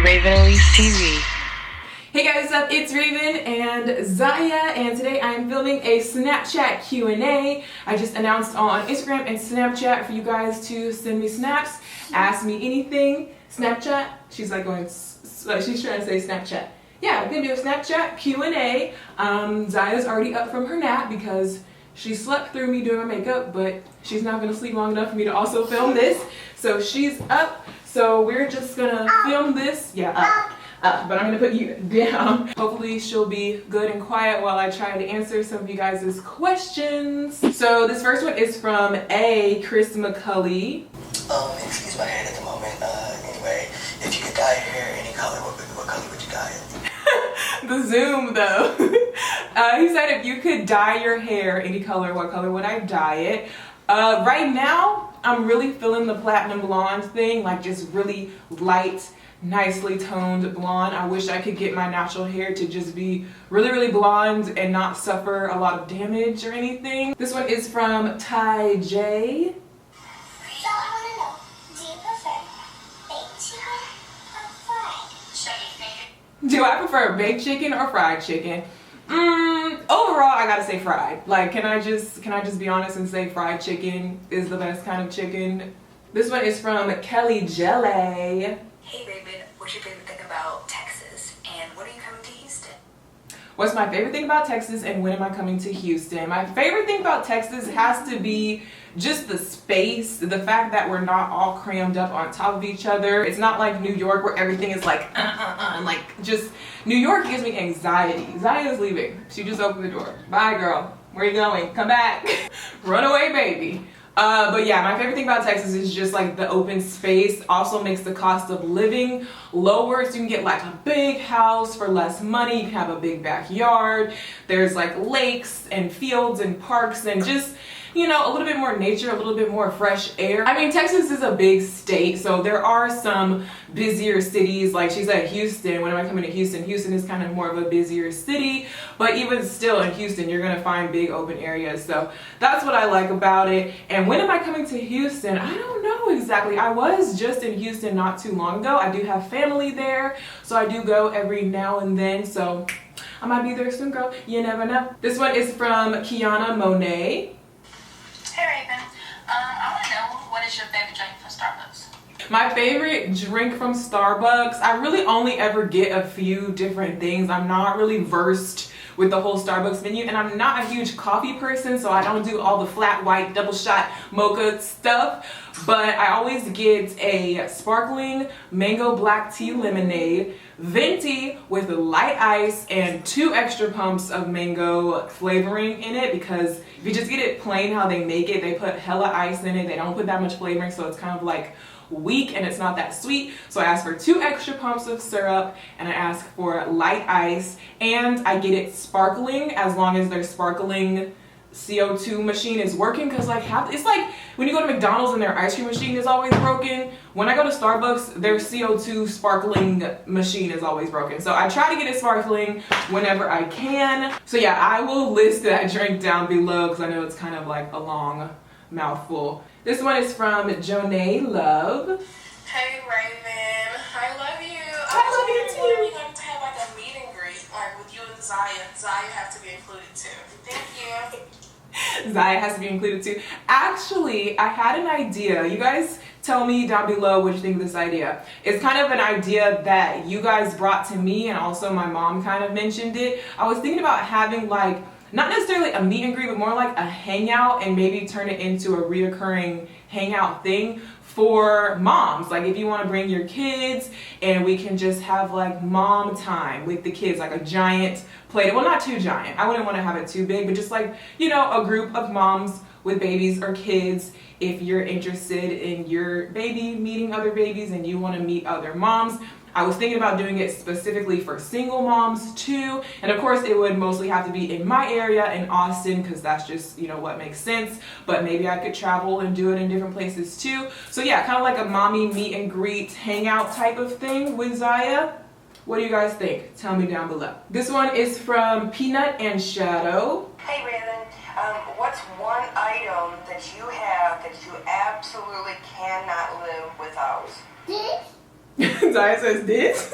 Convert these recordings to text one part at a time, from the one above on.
ELYSE TV. Hey guys, what's up? It's Raven and Zaya, and today I'm filming a Snapchat Q&A. I just announced on Instagram and Snapchat for you guys to send me snaps, ask me anything. Snapchat? She's like going, she's trying to say Snapchat. Yeah, we're gonna do a Snapchat Q&A. Zaya's already up from her nap because she slept through me doing my makeup, but she's not gonna sleep long enough for me to also film this. So she's up, so we're just gonna film this. Yeah, up. But I'm gonna put you down. Hopefully she'll be good and quiet while I try to answer some of you guys' questions. So this first one is from Chris McCulley. Excuse my head at the moment. Anyway, if you could dye your hair any color, what color would you dye it? The zoom though. He said if you could dye your hair any color, what color would I dye it? Right now, I'm really feeling the platinum blonde thing, like just really light, nicely toned blonde. I wish I could get my natural hair to just be really blonde and not suffer a lot of damage or anything. This one is from Ty J. So I want to know, do you prefer baked chicken or fried chicken? Do I prefer baked chicken or fried chicken? Overall, I gotta say fried. Like, can I just be honest and say fried chicken is the best kind of chicken? This one is from Kelly Jelly. Hey Raven, what's your favorite thing about Texas, and when are you coming to Houston? What's my favorite thing about Texas and when am I coming to Houston? My favorite thing about Texas has to be just the space, the fact that we're not all crammed up on top of each other. It's not like New York where everything is like, like just, New York gives me anxiety. Zaya's leaving. She just opened the door. Bye girl, where you going? Come back. Run away baby. But yeah, my favorite thing about Texas is just like the open space. Also makes the cost of living lower, so you can get like a big house for less money. You can have a big backyard. There's like lakes and fields and parks and just, you know, a little bit more nature, a little bit more fresh air. I mean, Texas is a big state, so there are some busier cities. Like she said, Houston. When am I coming to Houston? Houston is kind of more of a busier city, but even still in Houston, you're gonna find big open areas. So that's what I like about it. And when am I coming to Houston? I don't know exactly. I was just in Houston not too long ago. I do have family there, so I do go every now and then. So I might be there soon, girl. You never know. This one is from Kiana Monet. Hey Raven, I want to know, what is your favorite drink from Starbucks? My favorite drink from Starbucks, I really only ever get a few different things. I'm not really versed with the whole Starbucks menu, and I'm not a huge coffee person, so I don't do all the flat white double shot mocha stuff, but I always get a sparkling mango black tea lemonade, venti with light ice and 2 extra pumps of mango flavoring in it, because if you just get it plain how they make it, they put hella ice in it. They don't put that much flavoring, so it's kind of like weak and it's not that sweet. So I ask for 2 extra pumps of syrup and I ask for light ice, and I get it sparkling as long as their sparkling CO2 machine is working, because like it's like when you go to McDonald's and their ice cream machine is always broken. When I go to Starbucks, their CO2 sparkling machine is always broken. So I try to get it sparkling whenever I can. So yeah, I will list that drink down below because I know it's kind of like a long mouthful. This one is from Jonay Love. Hey Raven, I love you. I love you too. When are we going to have like a meet and greet, like with you and Zaya? Zaya has to be included too. Thank you. Zaya has to be included too. Actually, I had an idea. You guys tell me down below what you think of this idea. It's kind of an idea that you guys brought to me, and also my mom kind of mentioned it. I was thinking about having like, not necessarily a meet and greet, but more like a hangout, and maybe turn it into a reoccurring hangout thing for moms. Like if you want to bring your kids and we can just have like mom time with the kids, like a giant plate. Well, not too giant. I wouldn't want to have it too big, but just like, you know, a group of moms with babies or kids. If you're interested in your baby meeting other babies and you want to meet other moms, I was thinking about doing it specifically for single moms too. And of course it would mostly have to be in my area in Austin, because that's just, you know, what makes sense. But maybe I could travel and do it in different places too. So yeah, kind of like a mommy meet and greet hangout type of thing with Zaya. What do you guys think? Tell me down below. This one is from Peanut and Shadow. Hey Raven, what's one item that you have that you absolutely cannot live without? This? Zaya says this.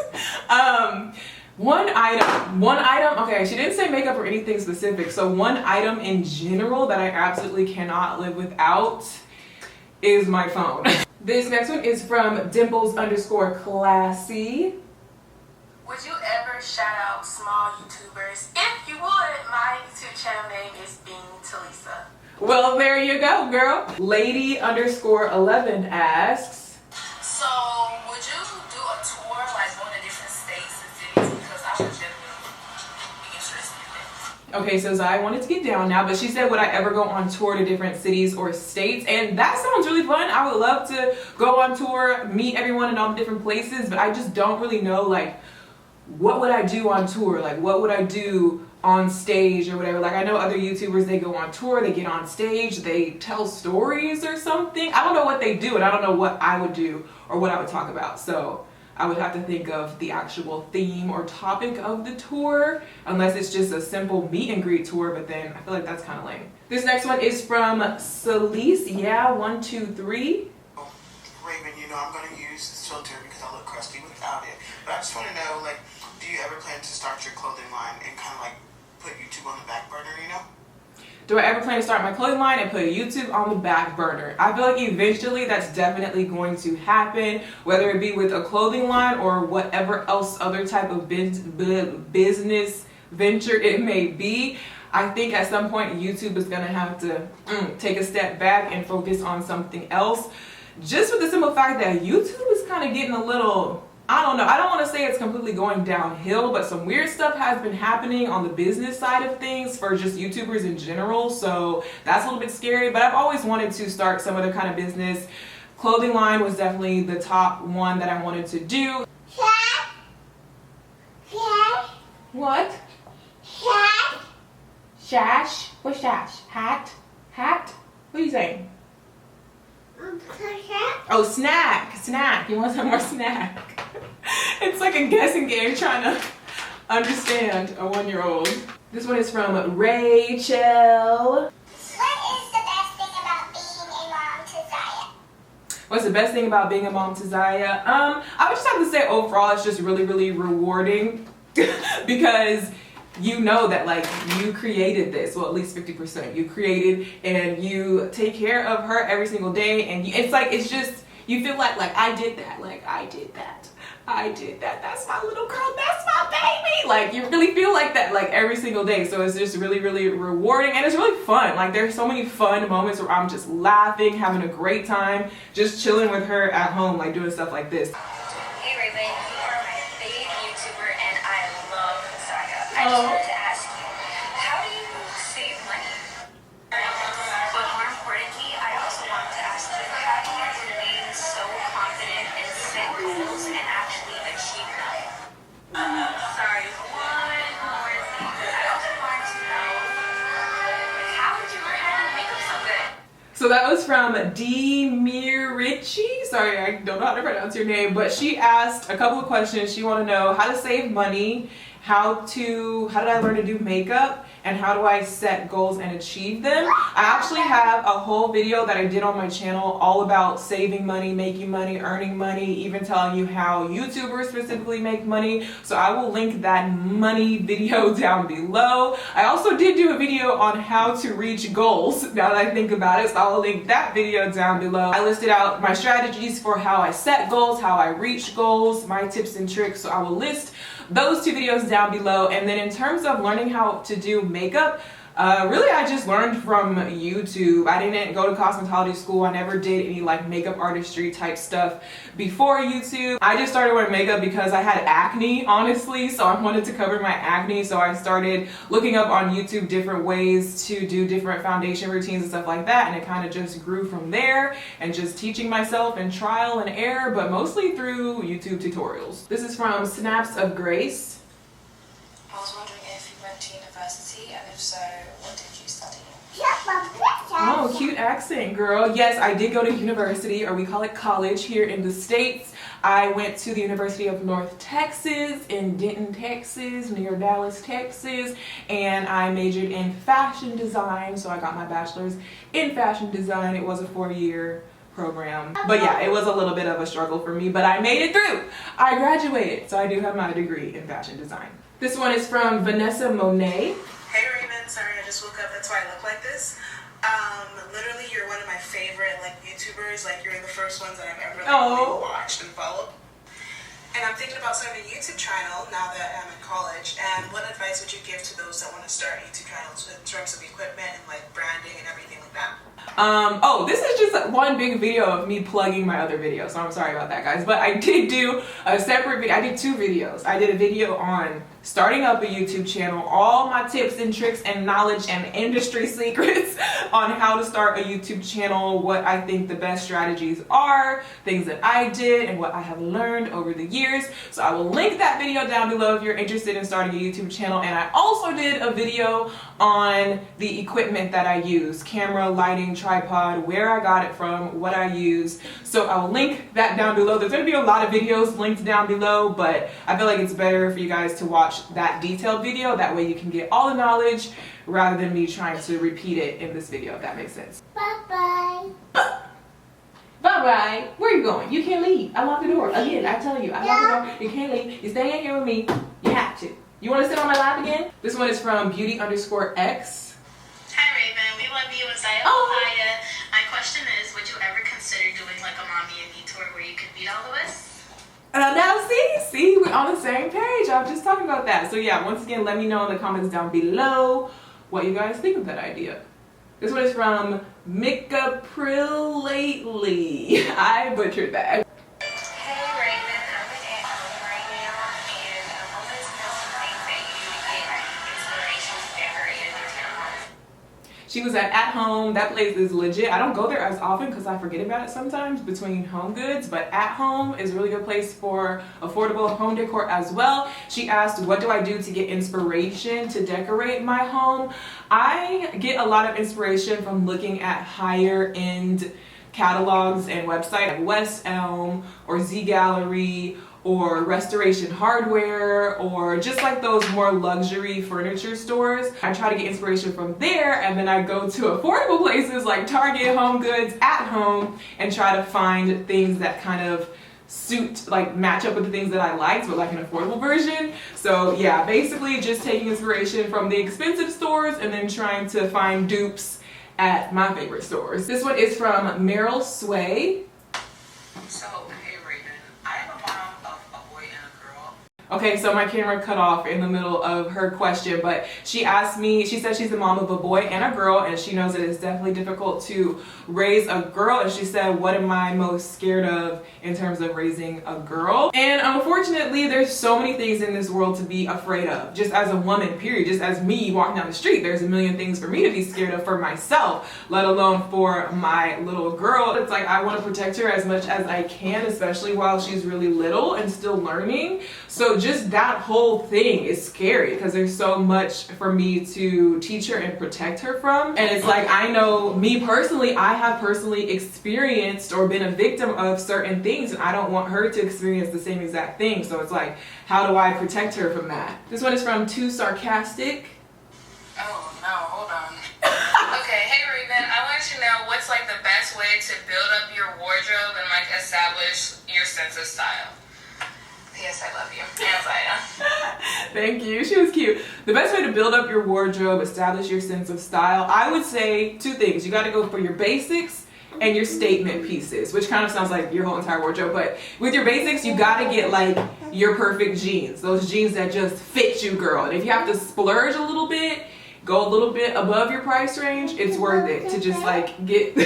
One item, okay, she didn't say makeup or anything specific. So one item in general that I absolutely cannot live without is my phone. This next one is from Dimples_classy. Would you ever shout out small YouTubers? If you would, my YouTube channel name is Being Talisa. Well, there you go, girl. Lady_11 asks, So, would you do a tour, like going to different states and cities? Because I would definitely be interested in that. okay, so Zaya wanted to get down now, but she said, would I ever go on tour to different cities or states? And that sounds really fun. I would love to go on tour, meet everyone in all the different places, but I just don't really know, like, what would I do on tour? Like, what would I do on stage or whatever? Like, I know other YouTubers, they go on tour, they get on stage, they tell stories or something. I don't know what they do, and I don't know what I would do or what I would talk about. So I would have to think of the actual theme or topic of the tour, unless it's just a simple meet and greet tour, but then I feel like that's kind of lame. This next one is from Celebs, yeah, 123. Raven, you know I'm going to use this filter because I look crusty without it. But I just want to know, like, do you ever plan to start your clothing line and kind of like put YouTube on the back burner, you know? Do I ever plan to start my clothing line and put YouTube on the back burner? I feel like eventually that's definitely going to happen, whether it be with a clothing line or whatever else other type of business venture it may be. I think at some point YouTube is going to have to take a step back and focus on something else. Just with the simple fact that YouTube is kind of getting a little, I don't know, I don't want to say it's completely going downhill, but some weird stuff has been happening on the business side of things for just YouTubers in general. So that's a little bit scary, but I've always wanted to start some other kind of business. Clothing line was definitely the top one that I wanted to do. What? Shash? What's shash? Hat? Hat? What are you saying? Oh, snack. Snack. You want some more snack? It's like a guessing game trying to understand a 1-year-old. This one is from Rachel. What is the best thing about being a mom to Zaya? What's the best thing about being a mom to Zaya? I would just have to say overall it's just really, really rewarding because you know that like you created this, well at least 50% you created, and you take care of her every single day, and it's like, it's just, you feel like I did that, that's my little girl, that's my baby. Like you really feel like that like every single day. So it's just really, really rewarding, and it's really fun. Like there's so many fun moments where I'm just laughing, having a great time, just chilling with her at home, like doing stuff like this. Hey Raven, you are my favorite YouTuber and I love Zaya. I just wanted to ask you, how do you save money? But more importantly, I also wanted to ask you, how do you remain so confident and set goals and actually achieve them? Sorry, one more thing. I also wanted to know, how did you learn how to make up so good? So that was from Demirici. Sorry, I don't know how to pronounce your name, but she asked a couple of questions. She wanted to know how to save money, how did I learn to do makeup, and how do I set goals and achieve them. I actually have a whole video that I did on my channel all about saving money, making money, earning money, even telling you how YouTubers specifically make money. So I will link that money video down below. I also did do a video on how to reach goals, now that I think about it, so I will link that video down below. I listed out my strategies for how I set goals, how I reach goals, my tips and tricks, so I will list those 2 videos down below. And then in terms of learning how to do makeup, really I just learned from YouTube. I didn't go to cosmetology school. I never did any like makeup artistry type stuff before YouTube. I just started wearing makeup because I had acne, honestly, so I wanted to cover my acne. So I started looking up on YouTube different ways to do different foundation routines and stuff like that, and it kind of just grew from there, and just teaching myself and trial and error, but mostly through YouTube tutorials. This is from Snaps of Grace. I was wondering if you went to university, and if so, what did you study? Oh, cute accent, girl. Yes, I did go to university, or we call it college here in the States. I went to the University of North Texas in Denton, Texas, near Dallas, Texas, and I majored in fashion design, so I got my bachelor's in fashion design. It was a 4-year program. But yeah, it was a little bit of a struggle for me, but I made it through. I graduated, so I do have my degree in fashion design. This one is from Vanessa Monet. Hey Raven, sorry I just woke up, that's why I look like this. Literally you're one of my favorite like YouTubers, like you're the first ones that I've ever really watched and followed. And I'm thinking about starting a YouTube channel now that I'm in college, and what advice would you give to those that want to start YouTube channels in terms of equipment and like branding and everything like that? Oh, this is just one big video of me plugging my other videos, so I'm sorry about that, guys. But I did do a separate video. I did 2 videos. I did a video on starting up a YouTube channel, all my tips and tricks and knowledge and industry secrets on how to start a YouTube channel, what I think the best strategies are, things that I did, and what I have learned over the years. So I will link that video down below if you're interested in starting a YouTube channel. And I also did a video on the equipment that I use, camera, lighting, tripod, where I got it from, what I use. So I will link that down below. There's going to be a lot of videos linked down below, but I feel like it's better for you guys to watch that detailed video. That way you can get all the knowledge rather than me trying to repeat it in this video, if that makes sense. Bye-bye. Bye-bye. Where are you going? You can't leave. I locked the door. Again, I tell you, I locked the door. You can't leave. You're staying here with me. You have to. You want to sit on my lap again? This one is from Beauty_X. Hi Raven, we love you inside of Ohio. My question is, would you ever consider doing like a mommy and me tour where you could meet all of us? Now see, we're on the same page. I was just talking about that. So yeah, once again, let me know in the comments down below what you guys think of that idea. This one is from Mika Lately. I butchered that. Hey Raven, I'm at home right now and I wanted to know some things that you do to get inspiration to decorate a new town. She was at home. That place is legit. I don't go there as often because I forget about it sometimes between Home Goods, but At Home is a really good place for affordable home decor as well. She asked, what do I do to get inspiration to decorate my home? I get a lot of inspiration from looking at higher end catalogs and websites like West Elm or Z Gallery or Restoration Hardware, or just like those more luxury furniture stores. I try to get inspiration from there, and then I go to affordable places like Target, Home Goods, At Home, and try to find things that kind of suit, like match up with the things that I liked, but like an affordable version. So yeah, basically just taking inspiration from the expensive stores and then trying to find dupes at my favorite stores. This one is from Meryl Sway. So, hey Raven, I am a mom of a boy and a girl. Okay, so my camera cut off in the middle of her question, but she asked me, she said she's the mom of a boy and a girl, and she knows that it's definitely difficult to raise a girl, and she said, what am I most scared of in terms of raising a girl? And unfortunately, there's so many things in this world to be afraid of, just as a woman, period. Just as me walking down the street, there's a million things for me to be scared of for myself, let alone for my little girl. It's like I want to protect her as much as I can, especially while she's really little and still learning. So just that whole thing is scary because there's so much for me to teach her and protect her from. And it's like, I know me personally, I have personally experienced or been a victim of certain things, and I don't want her to experience the same exact thing. So it's like, how do I protect her from that? This one is from Too Sarcastic. Oh no, hold on. Okay, hey Raven, I want to know what's like the best way to build up your wardrobe and like establish your sense of style. Yes, I love you. Yes, I am. Thank you. She was cute. The best way to build up your wardrobe, establish your sense of style, I would say 2 things. You got to go for your basics and your statement pieces, which kind of sounds like your whole entire wardrobe. But with your basics, you got to get like your perfect jeans, those jeans that just fit you, girl. And if you have to splurge a little bit, go a little bit above your price range, it's worth it to just like get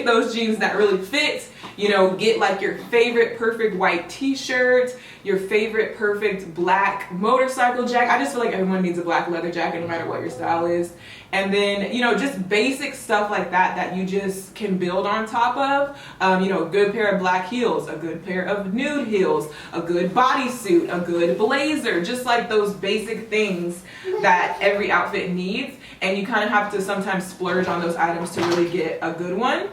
those jeans that really fit. You know, get like your favorite perfect white t-shirt, your favorite perfect black motorcycle jacket. I just feel like everyone needs a black leather jacket no matter what your style is. And then, you know, just basic stuff like that that you just can build on top of. You know, a good pair of black heels, a good pair of nude heels, a good bodysuit, a good blazer, just like those basic things that every outfit needs. And you kind of have to sometimes splurge on those items to really get a good one.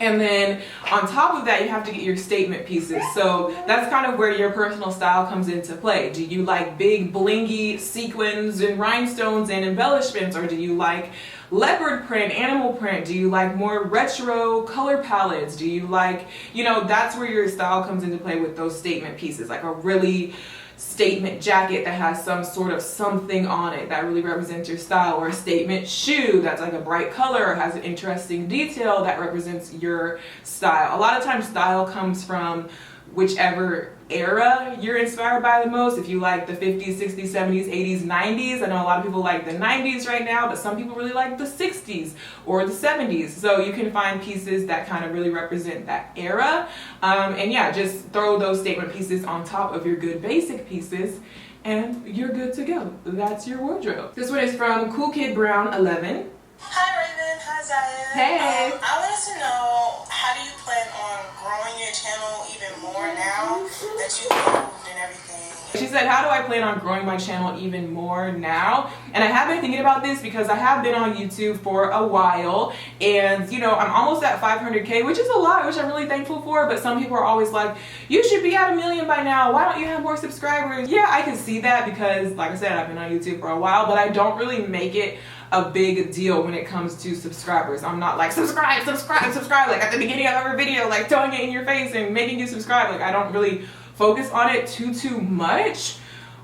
And then on top of that, you have to get your statement pieces. So that's kind of where your personal style comes into play. Do you like big blingy sequins and rhinestones and embellishments, or do you like leopard print, animal print? Do you like more retro color palettes? Do you like, you know, that's where your style comes into play with those statement pieces, like a really statement jacket that has some sort of something on it that really represents your style, or a statement shoe that's like a bright color or has an interesting detail that represents your style. A lot of times style comes from whichever era you're inspired by the most. If you like the 50s, 60s, 70s, 80s, 90s, I know a lot of people like the 90s right now, but some people really like the 60s or the 70s. So you can find pieces that kind of really represent that era. And yeah, just throw those statement pieces on top of your good basic pieces and you're good to go. That's your wardrobe. This one is from Cool Kid Brown 11. Hi Raven, hi Zaya. Hey. I wanted to know, how do you plan on growing your channel even more now that you've moved and everything? She said, how do I plan on growing my channel even more now? And I have been thinking about this because I have been on YouTube for a while, and you know, I'm almost at 500K, which is a lot, which I'm really thankful for. But some people are always like, you should be at 1 million by now. Why don't you have more subscribers? Yeah, I can see that because, like I said, I've been on YouTube for a while, but I don't really make it a big deal when it comes to subscribers. I'm not like, subscribe, subscribe, subscribe, like at the beginning of every video, like throwing it in your face and making you subscribe. Like, I don't really focus on it too much,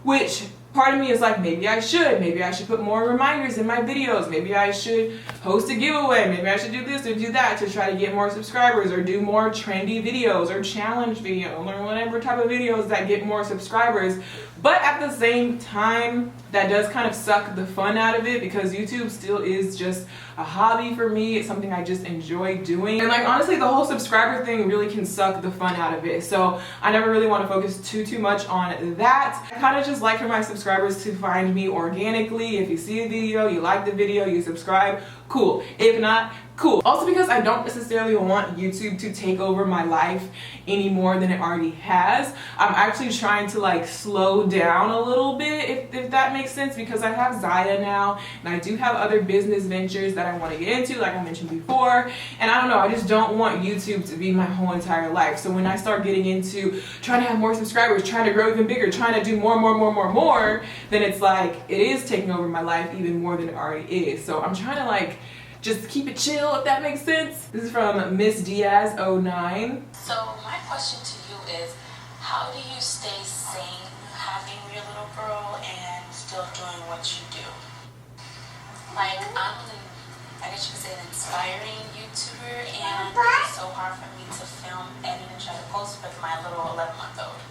which part of me is like, maybe I should put more reminders in my videos, maybe I should post a giveaway, maybe I should do this or do that to try to get more subscribers, or do more trendy videos or challenge videos or whatever type of videos that get more subscribers. But at the same time, that does kind of suck the fun out of it, because YouTube still is just a hobby for me. It's something I just enjoy doing. And like, honestly, the whole subscriber thing really can suck the fun out of it. So I never really want to focus too much on that. I kind of just like for my subscribers to find me organically. If you see a video, you like the video, you subscribe, cool. If not, cool. Also, because I don't necessarily want YouTube to take over my life any more than it already has, I'm actually trying to like slow down a little bit, if that makes sense, because I have Zaya now, and I do have other business ventures that I want to get into, like I mentioned before, and I don't know, I just don't want YouTube to be my whole entire life. So when I start getting into trying to have more subscribers, trying to grow even bigger, trying to do more, then it's like, it is taking over my life even more than it already is. So I'm trying to like just keep it chill, if that makes sense. This is from Miss Diaz 09. So my question to you is, how do you stay sane having your little girl and still doing what you do? Like, I guess you could say an inspiring YouTuber, and it's so hard for me to film, edit, and try to post with my little 11-month-old.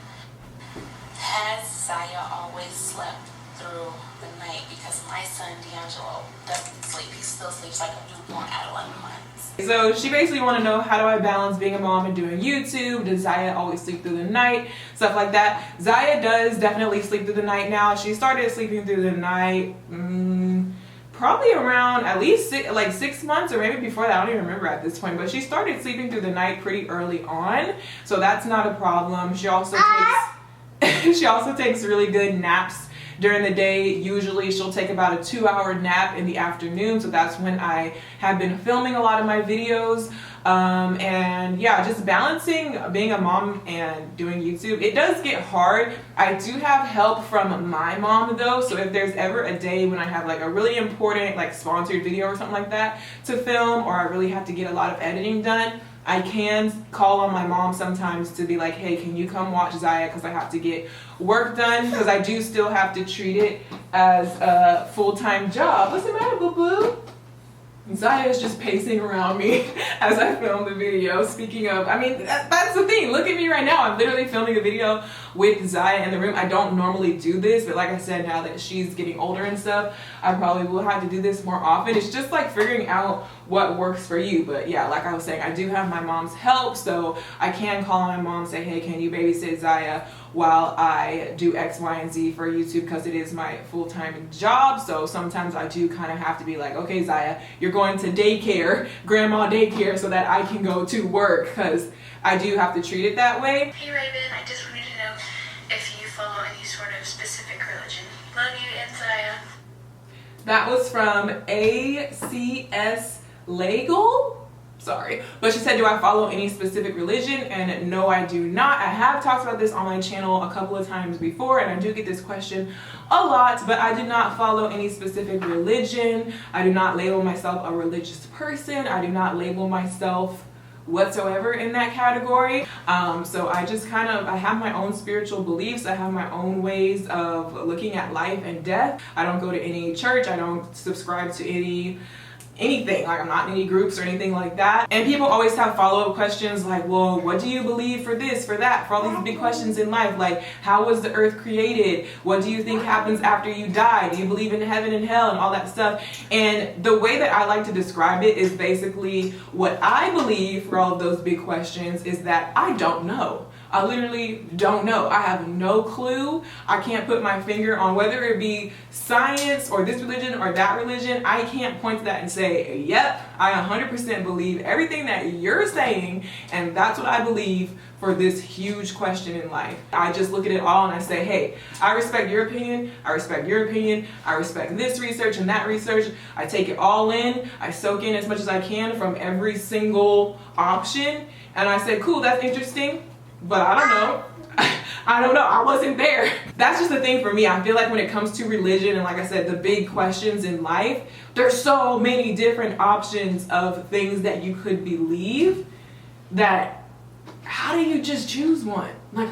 Has Zaya always slept through the night? Because my son D'Angelo doesn't sleep. He still sleeps like a newborn at 11 months. So she basically want to know, how do I balance being a mom and doing YouTube? Does Zaya always sleep through the night? Stuff like that. Zaya does definitely sleep through the night now. She started sleeping through the night probably around at least 6 months, or maybe before that. I don't even remember at this point, but she started sleeping through the night pretty early on, so that's not a problem. She also takes really good naps during the day. Usually she'll take about a 2-hour nap in the afternoon, so that's when I have been filming a lot of my videos. And yeah, just balancing being a mom and doing YouTube, it does get hard. I do have help from my mom though, so if there's ever a day when I have like a really important like sponsored video or something like that to film, or I really have to get a lot of editing done, I can call on my mom sometimes to be like, hey, can you come watch Zaya, because I have to get work done, because I do still have to treat it as a full-time job. What's the matter, boo-boo? Zaya is just pacing around me as I film the video. Speaking of, I mean, that's the thing. Look at me right now. I'm literally filming a video with Zaya in the room. I don't normally do this, but like I said, now that she's getting older and stuff, I probably will have to do this more often. It's just like figuring out what works for you. But yeah, like I was saying, I do have my mom's help, so I can call my mom and say, hey, can you babysit Zaya while I do X, Y, and Z for YouTube, because it is my full-time job. So sometimes I do kind of have to be like, okay, Zaya, you're going to daycare, grandma daycare, so that I can go to work, because I do have to treat it that way. Hey Raven, I just wanted to know if you follow any sort of specific religion. Love you, and Zaya. That was from ACS Legal. Sorry. But she said, do I follow any specific religion? And no, I do not. I have talked about this on my channel a couple of times before, and I do get this question a lot, but I do not follow any specific religion. I do not label myself a religious person. I do not label myself whatsoever in that category. So I just I have my own spiritual beliefs. I have my own ways of looking at life and death. I don't go to any church. I don't subscribe to anything, like I'm not in any groups or anything like that. And people always have follow-up questions like, well, what do you believe for this, for that, for all these big questions in life, like how was the earth created, what do you think happens after you die, do you believe in heaven and hell and all that stuff. And the way that I like to describe it is basically what I believe for all of those big questions is that I don't know. I literally don't know. I have no clue. I can't put my finger on whether it be science or this religion or that religion. I can't point to that and say, yep, I 100% believe everything that you're saying, and that's what I believe for this huge question in life. I just look at it all and I say, hey, I respect your opinion, I respect your opinion, I respect this research and that research. I take it all in, I soak in as much as I can from every single option, and I say, cool, that's interesting. But I don't know. I don't know. I wasn't there. That's just the thing for me. I feel like when it comes to religion and, like I said, the big questions in life, there's so many different options of things that you could believe that how do you just choose one? Like,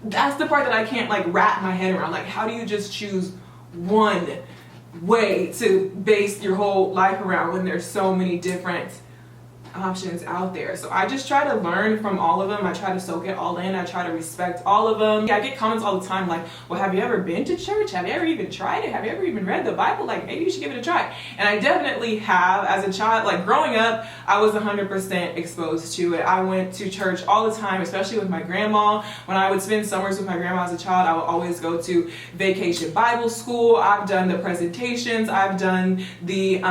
that's the part that I can't like wrap my head around. Like, how do you just choose one way to base your whole life around when there's so many different options out there? So I just try to learn from all of them. I try to soak it all in. I try to respect all of them. I get comments all the time like, well, have you ever been to church? Have you ever even tried it? Have you ever even read the Bible? Like, maybe you should give it a try. And I definitely have. As a child, like growing up, I was 100% exposed to it. I went to church all the time, especially with my grandma. When I would spend summers with my grandma as a child, I would always go to vacation Bible school. I've done the presentations. I've done the,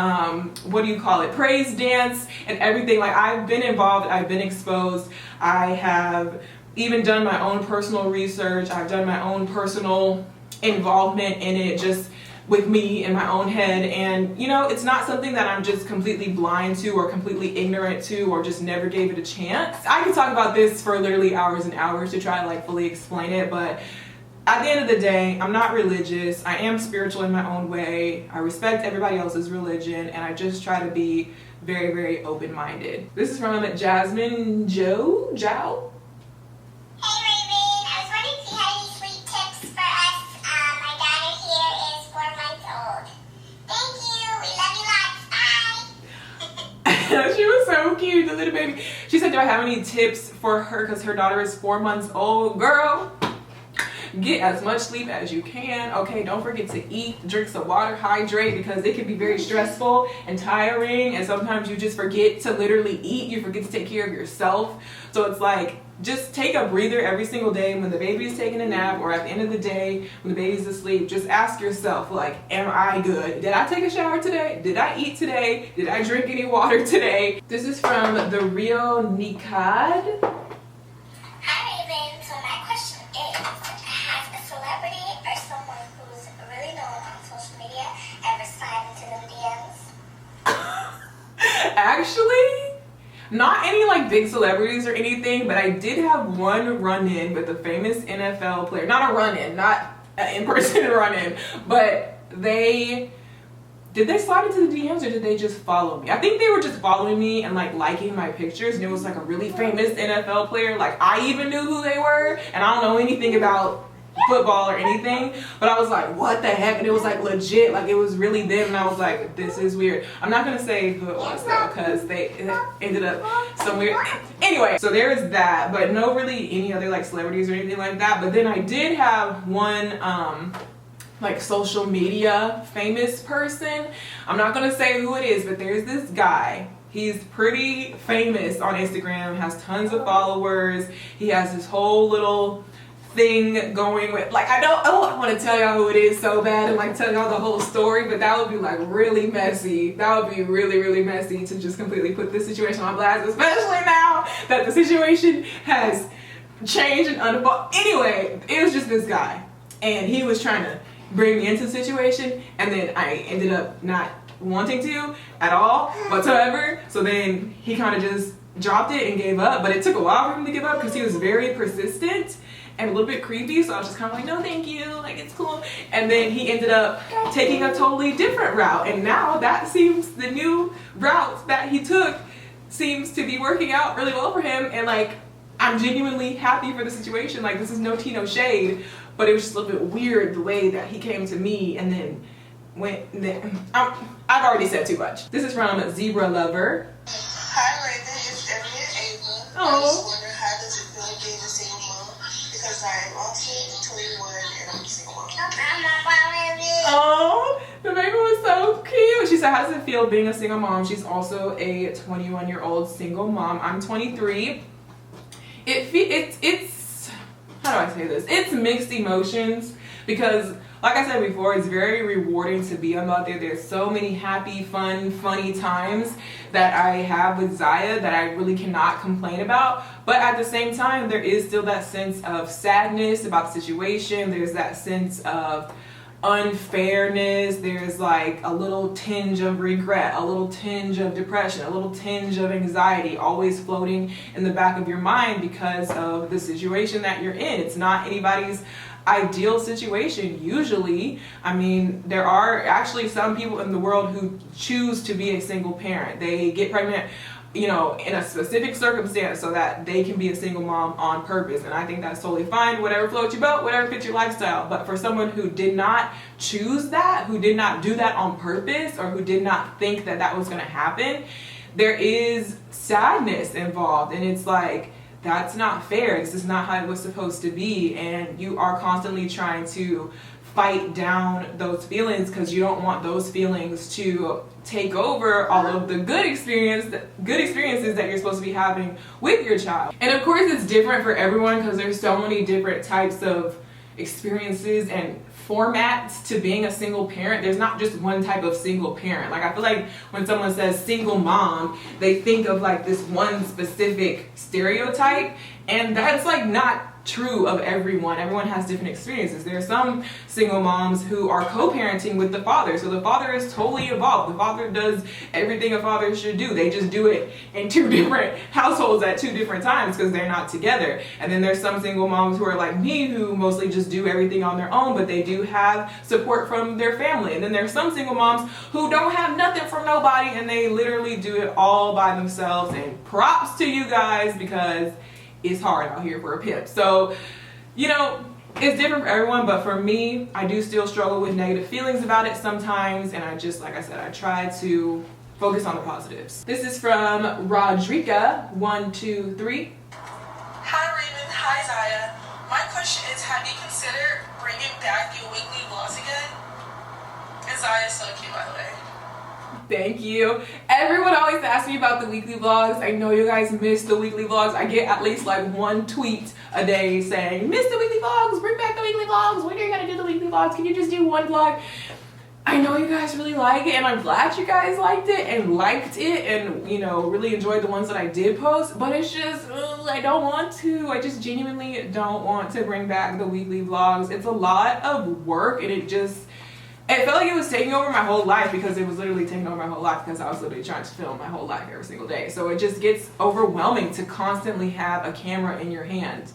praise dance and everything. Like, I've been involved, I've been exposed. I have even done my own personal research. I've done my own personal involvement in it, just with me in my own head. And you know, it's not something that I'm just completely blind to or completely ignorant to or just never gave it a chance. I could talk about this for literally hours and hours to try to like fully explain it, but at the end of the day, I'm not religious. I am spiritual in my own way. I respect everybody else's religion, and I just try to be very, very open-minded. This is from Jasmine Jow. Hey Raven, I was wondering if you had any sweet tips for us. My daughter here is 4 months old. Thank you, we love you lots, bye. She was so cute, the little baby. She said, do I have any tips for her because her daughter is 4 months old? Girl, get as much sleep as you can. Okay, don't forget to eat, drink some water, hydrate, because it can be very stressful and tiring, and sometimes you just forget to literally eat. You forget to take care of yourself. So it's like, just take a breather every single day when the baby is taking a nap, or at the end of the day when the baby's asleep. Just ask yourself, like, am I good? Did I take a shower today? Did I eat today? Did I drink any water today? This is from the Rio Nikad. Hi Raven, so my question is, has a celebrity or someone who's really known on social media ever slid into them DMs? Actually, not any like big celebrities or anything, but I did have one run-in with a famous NFL player. Not a run-in, not an in-person run-in, but did they slide into the DMs or did they just follow me? I think they were just following me and like liking my pictures, and it was like a really famous NFL player. Like, I even knew who they were, and I don't know anything about football or anything, but I was like, what the heck? And it was like legit, like it was really them, and I was like, this is weird. I'm not gonna say who it was though, because they ended up somewhere. Anyway, so there is that, but no really any other like celebrities or anything like that. But then I did have one like social media famous person. I'm not gonna say who it is, but there's this guy. He's pretty famous on Instagram, has tons of followers. He has this whole little thing going with, like, I want to tell y'all who it is so bad and like tell y'all the whole story, but that would be like really messy. That would be really, really messy to just completely put this situation on blast, especially now that the situation has changed and unfolded. Anyway, it was just this guy, and he was trying to bring me into the situation, and then I ended up not wanting to at all whatsoever. So then he kind of just dropped it and gave up, but it took a while for him to give up because he was very persistent and a little bit creepy. So I was just kind of like, no thank you, like it's cool. And then he ended up taking a totally different route, and now that seems, the new route that he took seems to be working out really well for him. And like, I'm genuinely happy for the situation. Like, this is no tea, no shade, but it was just a little bit weird the way that he came to me and then went. I've already said too much. This is from Zebra Lover. Hi Raven, it's Debbie and Ava. Oh. I was wondering, how does it feel being a single mom? Because I am also 21 and I'm a single mom. Oh, the baby was so cute. She said, how does it feel being a single mom? She's also a 21-year-old single mom. I'm 23. It's how do I say this? It's mixed emotions because, like I said before, it's very rewarding to be a mother. There's so many happy, fun, funny times that I have with Zaya that I really cannot complain about. But at the same time, there is still that sense of sadness about the situation. There's that sense of unfairness. There's like a little tinge of regret, a little tinge of depression, a little tinge of anxiety always floating in the back of your mind because of the situation that you're in. It's not anybody's ideal situation usually. I mean, there are actually some people in the world who choose to be a single parent. They get pregnant, you know, in a specific circumstance so that they can be a single mom on purpose. And I think that's totally fine. Whatever floats your boat, whatever fits your lifestyle. But for someone who did not choose that, who did not do that on purpose, or who did not think that that was going to happen, there is sadness involved. And it's like, that's not fair. This is not how it was supposed to be. And you are constantly trying to fight down those feelings because you don't want those feelings to take over all of the good experiences that you're supposed to be having with your child. And of course it's different for everyone because there's so many different types of experiences and formats to being a single parent. There's not just one type of single parent. Like, I feel like when someone says single mom, they think of like this one specific stereotype, and that's like not true of everyone. Everyone has different experiences. There are some single moms who are co-parenting with the father, so the father is totally involved. The father does everything a father should do. They just do it in two different households at two different times because they're not together. And then there's some single moms who are like me, who mostly just do everything on their own, but they do have support from their family. And then there's some single moms who don't have nothing from nobody and they literally do it all by themselves. And props to you guys, because it's hard out here for a pimp. So, you know, it's different for everyone, but for me, I do still struggle with negative feelings about it sometimes, and I just, like I said, I try to focus on the positives. This is from Rodrika123. Hi Raven, hi Zaya. My question is, have you considered bringing back your weekly vlogs again? And Zaya's so cute, by the way. Thank you. Everyone always asks me about the weekly vlogs. I know you guys miss the weekly vlogs. I get at least like one tweet a day saying, miss the weekly vlogs, bring back the weekly vlogs. When are you gonna do the weekly vlogs? Can you just do one vlog? I know you guys really like it, and I'm glad you guys liked it and you know, really enjoyed the ones that I did post, but it's just, I don't want to. I just genuinely don't want to bring back the weekly vlogs. It's a lot of work, and it felt like it was taking over my whole life, because it was literally taking over my whole life because I was literally trying to film my whole life every single day. So it just gets overwhelming to constantly have a camera in your hand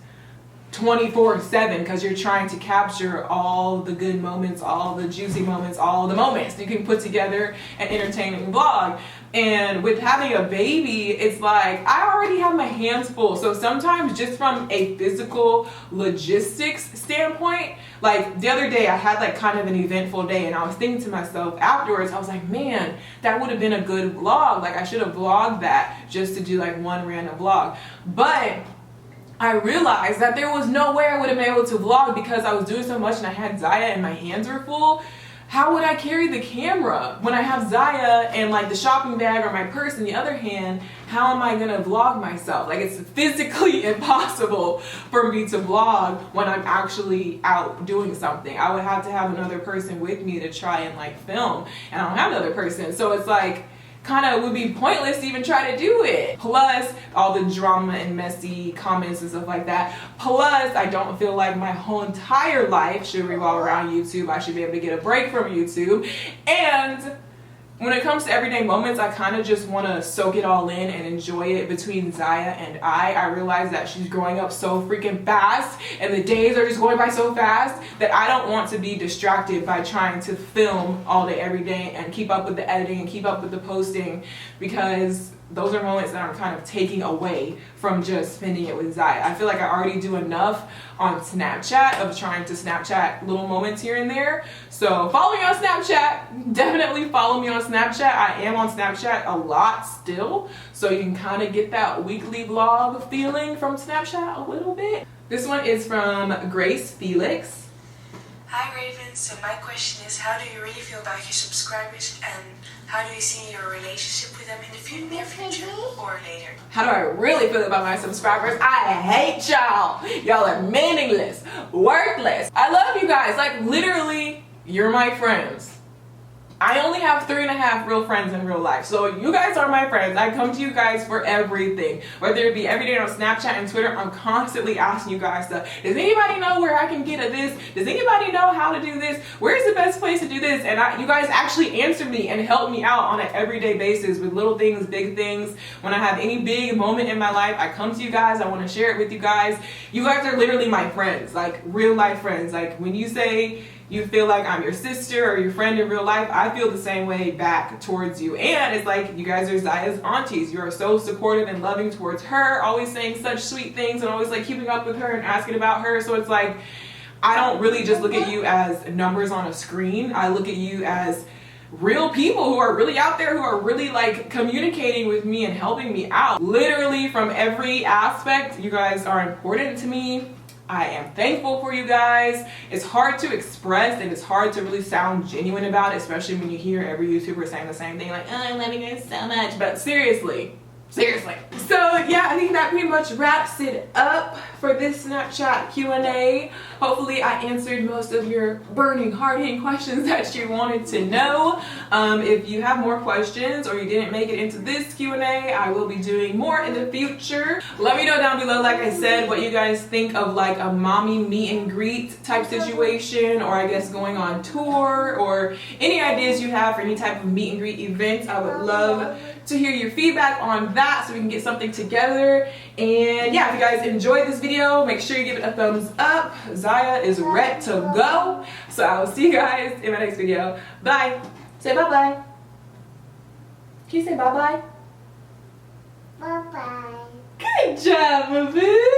24/7 because you're trying to capture all the good moments, all the juicy moments, all the moments you can put together an entertaining vlog. And with having a baby, it's like I already have my hands full. So sometimes, just from a physical logistics standpoint, like the other day I had like kind of an eventful day, and I was thinking to myself afterwards, I was like, man, that would have been a good vlog. Like, I should have vlogged that just to do like one random vlog. But I realized that there was no way I would have been able to vlog because I was doing so much and I had Zaya and my hands were full. How would I carry the camera when I have Zaya and like the shopping bag or my purse in the other hand? How am I gonna vlog myself? Like, it's physically impossible for me to vlog when I'm actually out doing something. I would have to have another person with me to try and like film, and I don't have another person. So it's like, kind of would be pointless to even try to do it. Plus all the drama and messy comments and stuff like that. Plus, I don't feel like my whole entire life should revolve around YouTube. I should be able to get a break from YouTube. And When it comes to everyday moments, I kind of just want to soak it all in and enjoy it between Zaya and I realize that she's growing up so freaking fast and the days are just going by so fast that I don't want to be distracted by trying to film all day every day and keep up with the editing and keep up with the posting, because those are moments that I'm kind of taking away from just spending it with Zaya. I feel like I already do enough on Snapchat of trying to Snapchat little moments here and there. So follow me on Snapchat. Definitely follow me on Snapchat. I am on Snapchat a lot still, so you can kind of get that weekly vlog feeling from Snapchat a little bit. This one is from Grace Felix. Hi Raven, so my question is, how do you really feel about your subscribers and how do you see your relationship with them in the near future or later? How do I really feel about my subscribers? I hate y'all. Y'all are meaningless, worthless. I love you guys. Like literally, you're my friends. I only have 3.5 real friends in real life. So you guys are my friends. I come to you guys for everything. Whether it be every day on Snapchat and Twitter, I'm constantly asking you guys stuff. Does anybody know where I can get at this? Does anybody know how to do this? Where's the best place to do this? And you guys actually answer me and help me out on an everyday basis with little things, big things. When I have any big moment in my life, I come to you guys. I want to share it with you guys. You guys are literally my friends, like real life friends. Like when you say you feel like I'm your sister or your friend in real life, I feel the same way back towards you. And it's like you guys are Zaya's aunties. You are so supportive and loving towards her, always saying such sweet things and always like keeping up with her and asking about her. So it's like, I don't really just look at you as numbers on a screen. I look at you as real people who are really out there, who are really like communicating with me and helping me out. Literally from every aspect, you guys are important to me. I am thankful for you guys. It's hard to express and it's hard to really sound genuine about it, especially when you hear every YouTuber saying the same thing like, oh, I love you guys so much. But seriously. So yeah, I think that pretty much wraps it up for this Snapchat Q&A. Hopefully I answered most of your burning, hard-hitting questions that you wanted to know. If you have more questions or you didn't make it into this Q&A, I will be doing more in the future. Let me know down below, like I said, what you guys think of like a mommy meet and greet type situation, or I guess going on tour, or any ideas you have for any type of meet and greet events. I would love to hear your feedback on that so we can get something together. And yeah, if you guys enjoyed this video, make sure you give it a thumbs up. Zaya is ready to go. So I will see you guys in my next video. Bye. Say bye-bye. Can you say bye-bye? Bye-bye. Good job, my boo.